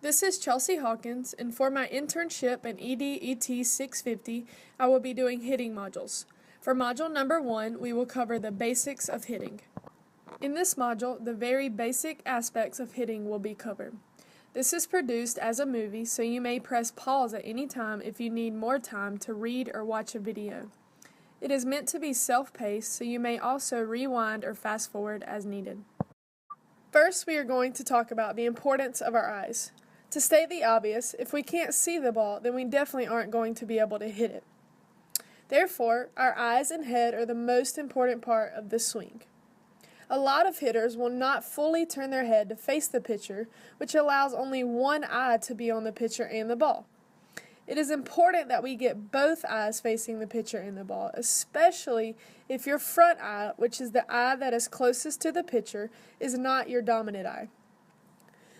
This is Chelsea Hawkins, and for my internship in ED/ET 650, I will be doing hitting modules. For module number 1, we will cover the basics of hitting. In this module, the very basic aspects of hitting will be covered. This is produced as a movie, so you may press pause at any time if you need more time to read or watch a video. It is meant to be self-paced, so you may also rewind or fast forward as needed. First, we are going to talk about the importance of our eyes. To state the obvious, if we can't see the ball, then we definitely aren't going to be able to hit it. Therefore, our eyes and head are the most important part of the swing. A lot of hitters will not fully turn their head to face the pitcher, which allows only one eye to be on the pitcher and the ball. It is important that we get both eyes facing the pitcher and the ball, especially if your front eye, which is the eye that is closest to the pitcher, is not your dominant eye.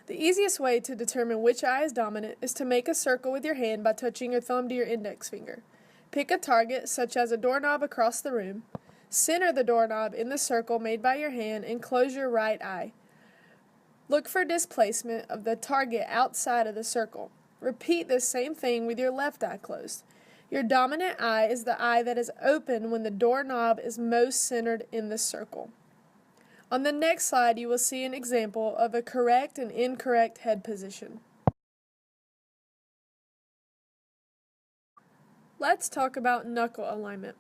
The easiest way to determine which eye is dominant is to make a circle with your hand by touching your thumb to your index finger. Pick a target, such as a doorknob across the room. Center the doorknob in the circle made by your hand and close your right eye. Look for displacement of the target outside of the circle. Repeat this same thing with your left eye closed. Your dominant eye is the eye that is open when the doorknob is most centered in the circle. On the next slide, you will see an example of a correct and incorrect head position. Let's talk about knuckle alignment.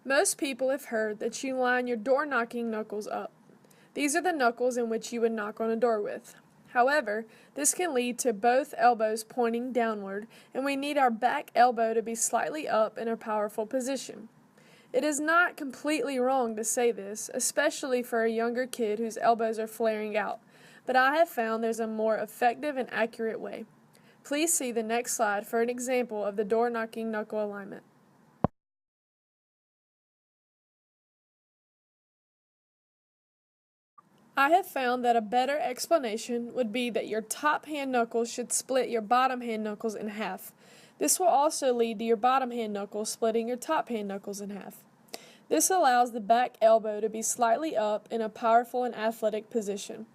Most people have heard that you line your door knocking knuckles up. These are the knuckles in which you would knock on a door with. However, this can lead to both elbows pointing downward, and we need our back elbow to be slightly up in a powerful position. It is not completely wrong to say this, especially for a younger kid whose elbows are flaring out, but I have found there's a more effective and accurate way. Please see the next slide for an example of the door knocking knuckle alignment. I have found that a better explanation would be that your top hand knuckles should split your bottom hand knuckles in half. This will also lead to your bottom hand knuckles splitting your top hand knuckles in half. This allows the back elbow to be slightly up in a powerful and athletic position.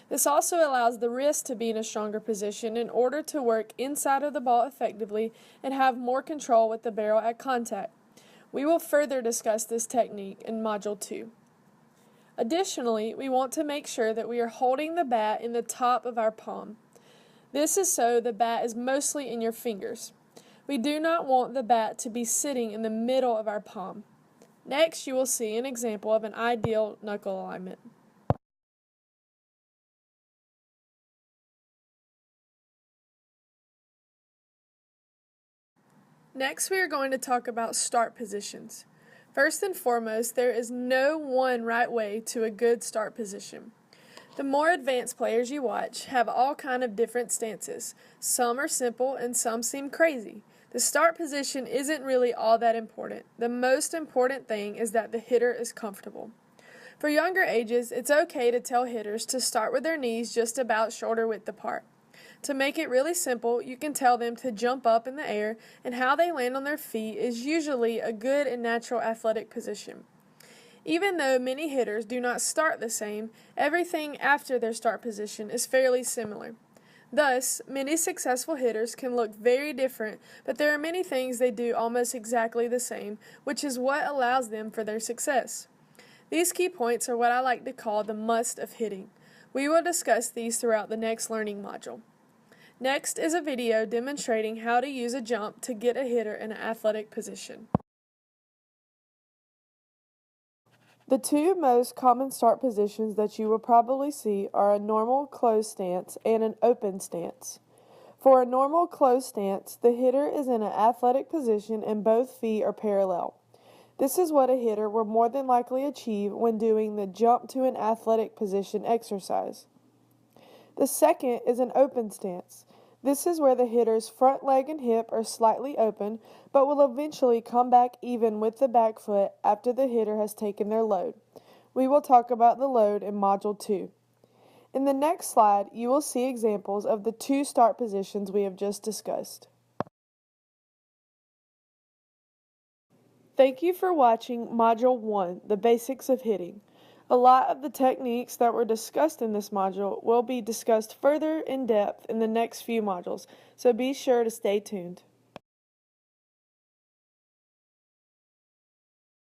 This also allows the wrist to be in a stronger position in order to work inside of the ball effectively and have more control with the barrel at contact. We will further discuss this technique in Module 2. Additionally, we want to make sure that we are holding the bat in the top of our palm. This is so the bat is mostly in your fingers. We do not want the bat to be sitting in the middle of our palm. Next, you will see an example of an ideal knuckle alignment. Next, we are going to talk about start positions. First and foremost, there is no one right way to a good start position. The more advanced players you watch have all kind of different stances. Some are simple and some seem crazy. The start position isn't really all that important. The most important thing is that the hitter is comfortable. For younger ages, it's okay to tell hitters to start with their knees just about shoulder width apart. To make it really simple, you can tell them to jump up in the air, and how they land on their feet is usually a good and natural athletic position. Even though many hitters do not start the same, everything after their start position is fairly similar. Thus, many successful hitters can look very different, but there are many things they do almost exactly the same, which is what allows them for their success. These key points are what I like to call the must of hitting. We will discuss these throughout the next learning module. Next is a video demonstrating how to use a jump to get a hitter in an athletic position. The two most common start positions that you will probably see are a normal closed stance and an open stance. For a normal closed stance, the hitter is in an athletic position and both feet are parallel. This is what a hitter will more than likely achieve when doing the jump to an athletic position exercise. The second is an open stance. This is where the hitter's front leg and hip are slightly open, but will eventually come back even with the back foot after the hitter has taken their load. We will talk about the load in Module 2. In the next slide, you will see examples of the two start positions we have just discussed. Thank you for watching Module 1, The Basics of Hitting. A lot of the techniques that were discussed in this module will be discussed further in depth in the next few modules, so be sure to stay tuned.